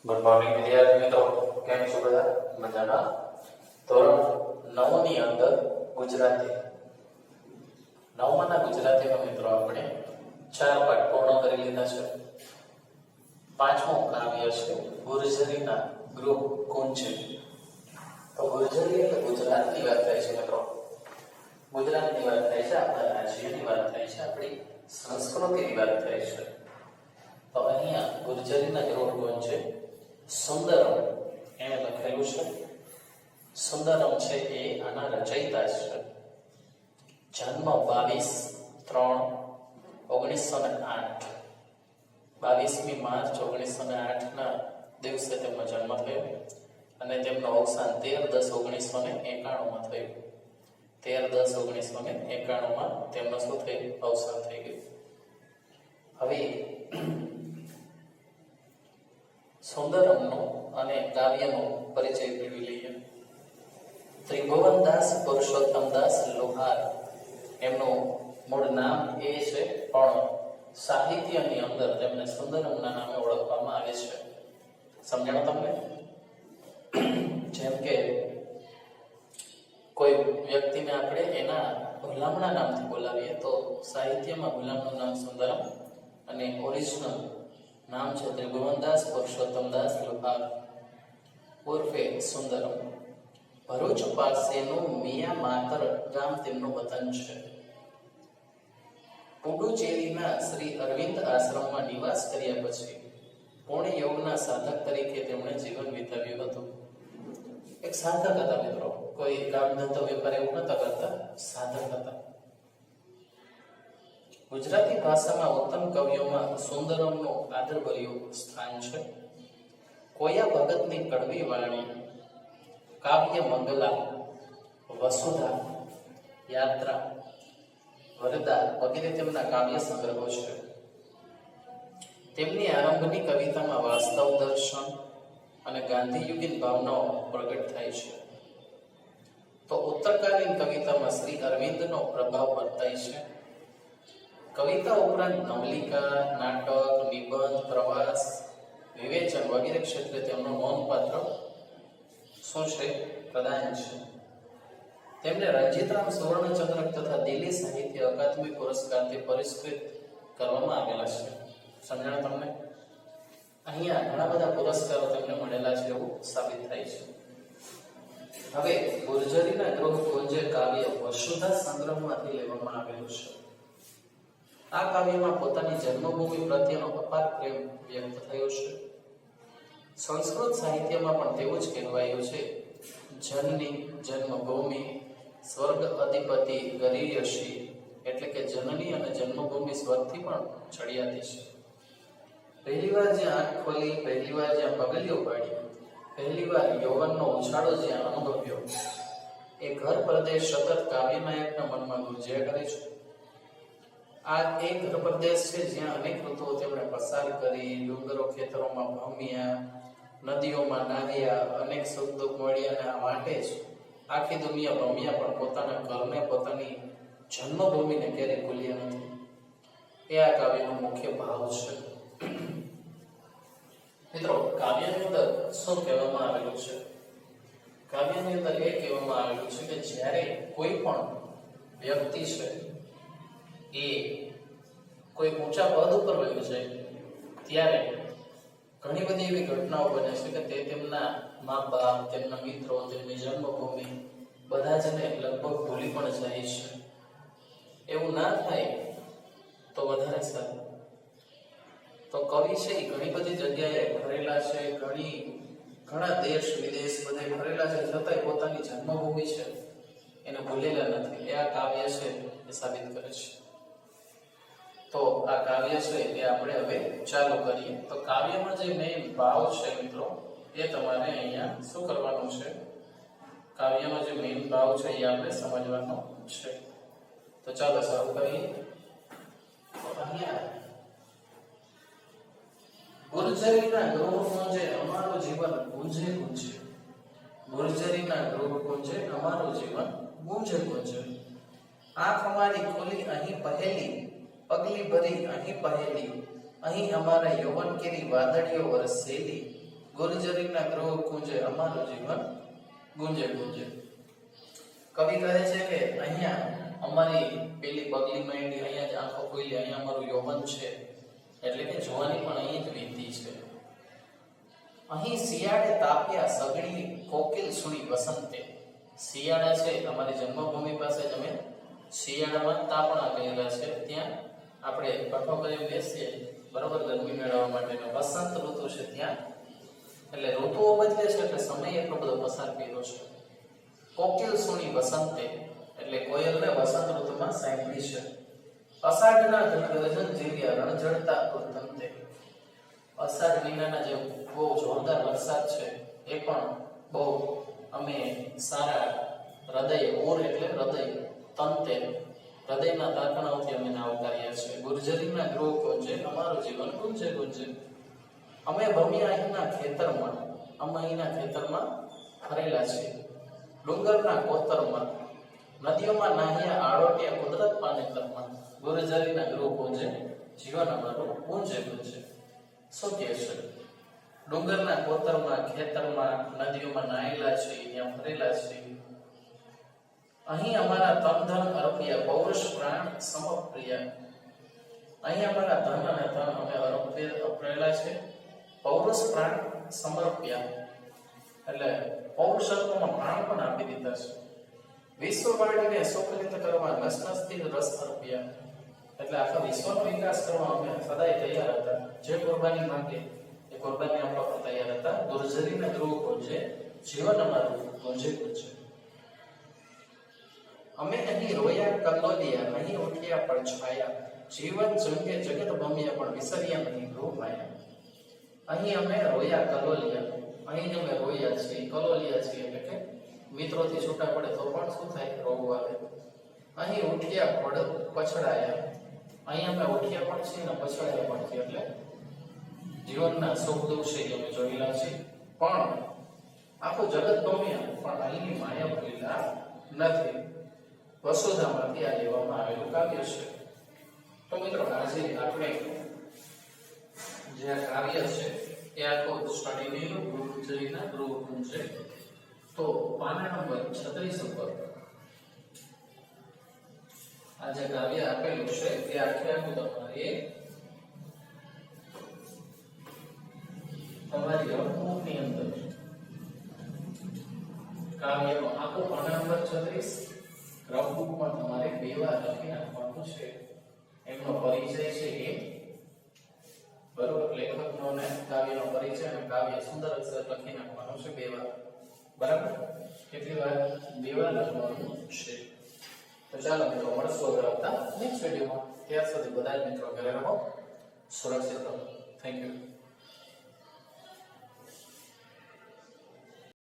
Good morning વિદ્યાર્થી મિત્રો, કેમ છો બધા? મજામાં? ધોરણ 9 ની અંદર ગુજરાતી, નવમાના ગુજરાતીનો મિત્રો આપણે 4 પાઠ પૂર્ણ કરી લીધા છે. પાંચમું કાવ્ય છે ગુર્જરીના ગૃહ કુંજ. તો ગુર્જરી એટલે ગુજરાતની વાત થાય છે મિત્રો. ગુજરાતની વાત થાય છે, આપણા રાજ્યની વાત થાય છે, આપણી સંસ્કૃતિની વાત થાય છે. તો અહીંયા ગુર્જરીના ગૃહ કુંજ છે. સુંદરમ એને લખેલું છે. સુંદરમ છે એ આના રચયિતા છે. જન્મ 22/3/1908, 22મી માર્ચ 1908 ના દિવસે તેમનો જન્મ થયો અને તેમનું અવસાન 13/10/1991 માં થયું. 13/10/1991 માં તેમનું શું થયું? અવસાન થઈ ગયું. હવે સુંદરમનો અને કાવ્યનો પરિચય મેળવી લઈએ. ત્રિભુવનદાસ પુરુષોત્તમદાસ લોહાર એમનું મૂળ નામ એ છે, પણ સાહિત્યની અંદર તેમને સુંદરમના નામે ઓળખવામાં આવે છે. સમજાણો તમને? જેમ કે કોઈ વ્યક્તિને આપણે એના ભલામણા નામથી બોલાવીએ તો સાહિત્યમાં ભલામણું નામ સુંદરમ અને ઓરિજિનલ નામ છે ત્રિભુવનદાસ પુરુષોત્તમદાસ લોહાર ઉર્ફે સુંદરમ. ભરૂચ પાસેનું મિયા માતર ગામ તેમનું વતન છે. પુડુચેરીના શ્રી અરવિંદ આશ્રમમાં નિવાસ કર્યા પછી પૂર્ણ યોગના સાધક તરીકે તેમણે જીવન વિતાવ્યું હતું. એક સાધક હતા મિત્રો, કોઈ કામ ધંધો વેપાર એવું નતા કરતા, સાધક હતા. ગુજરાતી ભાષામાં ઉત્તમ કવિઓમાં સુંદરમનું આદરભર્યું સ્થાન છે. કોયા ભગતની કડવી વાણી, કાવ્ય મંગલા, વસુધા, યાત્રા, વરદા વગેરે તેમના કાવ્ય સંગ્રહો છે. તેમની આરંભની કવિતામાં વાસ્તવ દર્શન અને ગાંધીયુગીન ભાવનાઓ પ્રગટ થાય છે. તો ઉત્તરકાલીન કવિતામાં શ્રી અરવિંદનો પ્રભાવ વર્તાય છે. કવિતા ઉપરાંત નવલિકા, નાટક, નિબંધ, પ્રવાસ, વિવેચન વગેરે ક્ષેત્રે તેમનો નોંધપાત્ર શું છે? પ્રદાન છે. તેમને રંજીતરામ સુવર્ણચંદ્રક તથા દિલ્હી સાહિત્ય અકાદમી પુરસ્કારથી પુરસ્કૃત કરવામાં આવેલા છે. સમજાણું તમને? અહીંયા ઘણા બધા પુરસ્કારો તેમને મળેલા છે એવું સાબિત થાય છે. હવે ગુર્જરીના ગૃહ કુંજ કાવ્ય વસુધા સંગ્રહમાંથી લેવામાં આવેલું છે. આ કાવ્યમાં પોતાની જન્મભૂમિ પ્રત્યેનો અપાર પ્રેમ વ્યક્ત થયો છે. સંસ્કૃત સાહિત્યમાં પણ તેવું જ કહેવાયું છે, જનની જન્મભૂમિ સ્વર્ગ અધિપતિ ગરીયસી, એટલે કે જનની અને જન્મભૂમિ સ્વર્ગથી પણ ચડિયાતી છે. પહેલીવાર જ્યાં આંખ ખોલી, પહેલીવાર જ્યાં પગલીઓ પાડી, પહેલીવાર યૌવનનો ઉછાળો જ્યાં અનુભવ્યો, એ ઘર પ્રદેશ સતત કાવ્યનાયકના મનમાં ગુંજ્યા કરે છે. આ એક ઘર પ્રદેશ છે જ્યાં અનેક ઋતુઓ તેમણે પસાર કરી, ડુંગરો ખેતરોમાં ભમ્યા, નદીઓમાં નાહ્યા, અનેક સુખ દુઃખ મળ્યા, અને આ માટે જ આખી દુનિયા ભમ્યા પણ પોતાના ઘરને, પોતાની જન્મભૂમિને ક્યારેય ભૂલ્યા નથી. એ આ કાવ્યનો મુખ્ય ભાવ છે. મિત્રો, કાવ્યની અંદર શું કહેવામાં આવેલું છે? કાવ્યની અંદર એ કહેવામાં આવેલું છે કે જ્યારે કોઈ પણ વ્યક્તિ છે એ કોઈ ઊંચા પદ ઉપર વયો જાય ત્યારે ઘણી બધી એવી ઘટનાઓ બને છે કે તે તેમના મા બાપ, તેમના મિત્રો, તેમની જન્મભૂમિ બધા જને લગભગ ભૂલી પણ જાય છે. એવું ના થાય તો વધારે સારું. તો કવિ છે એ ઘણી બધી જગ્યાએ ફરેલા છે, ઘણા દેશ વિદેશ બધે ફરેલા છે, છતાંય પોતાની જન્મભૂમિ છે એને ભૂલેલા નથી. એ આ કાવ્ય છે એ સાબિત કરે છે. તો આ કાવ્ય છે એ આપણે હવે ચાલુ કરીએ. તો કાવ્યમાં જે મેઇન ભાવ છે મિત્રો, એ તમારે અહીંયા શું કરવાનું છે? કાવ્યનો જે મેઇન ભાવ છે એ આપણે સમજવાનો છે. તો ચાલો શરૂ કરીએ. અહીંયા ગુર્જરીના ગૃહ કુંજે અમારું જીવન ગુંજે ગુંજે. ગુર્જરીના ગૃહ કુંજે અમારું જીવન ગુંજે ગુંજે. આંખ અમારી ખોલી અહીં પહેલી, પગલી ભરી અહીં પહેલી, અહીં અમારા યૌવન કેરી વાદળીઓ વરસેલી, ગુર્જરીના ગૃહ કુંજે અમારું જીવન ગુંજે ગુંજે. કવિ કહે છે કે અહીંયા અમારી પેલી પગલી માંડી, અહીંયા જ આંખો ખોલી, અહીંયા અમારું યૌવન છે, એટલે કે જવાની પણ અહીં જ વીતી છે. અહીં શિયાળે તાપ્યા સગડી કોકિલ સુણી વસંતે. શિયાળા છે અમારી જન્મભૂમિ પાસે જ અમે શિયાળામાં તાપણા ગયેલા છે, ત્યાં આપણે કઠો કરી બેસીએ બરોબર ગરમી મેળવવા માટે. વસંત ઋતુ છે ત્યાં, એટલે ઋતુઓ બદલે છે એટલે સમય એટલો બધો પસાર કર્યો છે. કોકિલ સુણી વસંતે એટલે કોયલને વસંત ઋતુમાં સાંભળી છે. અષાઢના ગર્જન જીવ્યા રણજળતા ઉર્ધંતે. અષાઢ મહિનાના જે બહુ જોરદાર વરસાદ છે એ પણ બહુ અમે સારા હૃદય, ઓર એટલે હૃદય, તંતે હૃદયના તારકણાઓથી અમે આવકાર્યા છે. ગુર્જરીના ગૃહ ગુંજે અમારું જીવન ગુંજે ગુંજે. અમે ભમ્યા અહીંના ખેતરમાં, અમે અહીંના ખેતરમાં ફરેલા છીએ. ડુંગરના કોતરમાં, નદીઓમાં નાહ્યા આળોટ્યા કુદરત પાનેતરમાં. ગુર્જરીના ગૃહ ગુંજે જીવન અમારું ગુંજે ગુંજે. શું કહે છે? ડુંગરના કોતરમાં, ખેતરમાં, નદીઓમાં નાહેલા છે, ત્યાં ફરેલા છે. અહીં અમારા તન ધન અર્પ્યા પૌરુષ પ્રાણ સમપ્રિયા. અહીં અમારા ધન અને તન અમે અર્પેલા છે, પૌરુષ પ્રાણ સમર્પ્યા એટલે પૌરુષત્વમાં પ્રાણ પણ આપી દીધા છે. વિશ્વવાળીને સુખલિત કરવા નસનસથી રસ અર્પ્યા એટલે આખા વિશ્વનો વિકાસ કરવા અમે સદાય તૈયાર હતા. જે કુરબાની માંગે એ કુરબાની આપવા પણ તૈયાર હતા. ગુર્જરીના ગૃહ ગુંજે જીવન અમારું ગુંજે ગુંજે. અમે અહીં રોયા કલોલિયા, અહીં ઉઠ્યા પડછાયા. જીવન જંગે જગત ભમ્યા પણ વિસર્યા નહીં ગૃહ માયા. અહીં અમે રોયા કલોલિયા, અહીં અમે રોયા છીએ, કલોલિયા છીએ એટલે કે મિત્રોથી છૂટા પડે તો પણ શું થાય, રોગ આવે. અહીં ઉઠ્યા પછડાયા, અહીં અમે ઉઠ્યા પણ છીએ ને પછડાયા પણ છીએ એટલે જીવનના સુખ દુઃખ છે અમે જોયેલા છીએ. પણ આખું જગત ગમ્યા પણ અહીંની માયા ભૂલેલા નથી. વસુધામાંથી આ લેવામાં આવેલું કાવ્ય છે. તો મિત્રો આજે આપણે જે કાવ્ય છે એ આખો સ્ટડી કર્યું ગુર્જરીના ગૃહ ગુંજે. તો પાના નંબર 36 ઉપર આ જે કાવ્ય આપેલું છે એ આખે આખું તમારી નોટબુકની અંદર કાવ્યનો આખો પાના નંબર 36 નોટબુકમાં તમારે 2 વાર લખી નાખવાનું છે. એમનો પરિચય છે એ બરોબર, લેખકનો ને કાવ્યનો પરિચય અને કાવ્ય સુંદર અક્ષર લખી નાખવાનું છે 2 વાર. બરાબર, કેટલી વાર? 2 વાર લખવાનું છે. તો ચાલો મિત્રો મળશું હવે આવતા નેક્સ્ટ વિડીયોમાં. ત્યાર સુધી બધા જ મિત્રો ઘરે રહો, સુરક્ષિત રહો. Thank you.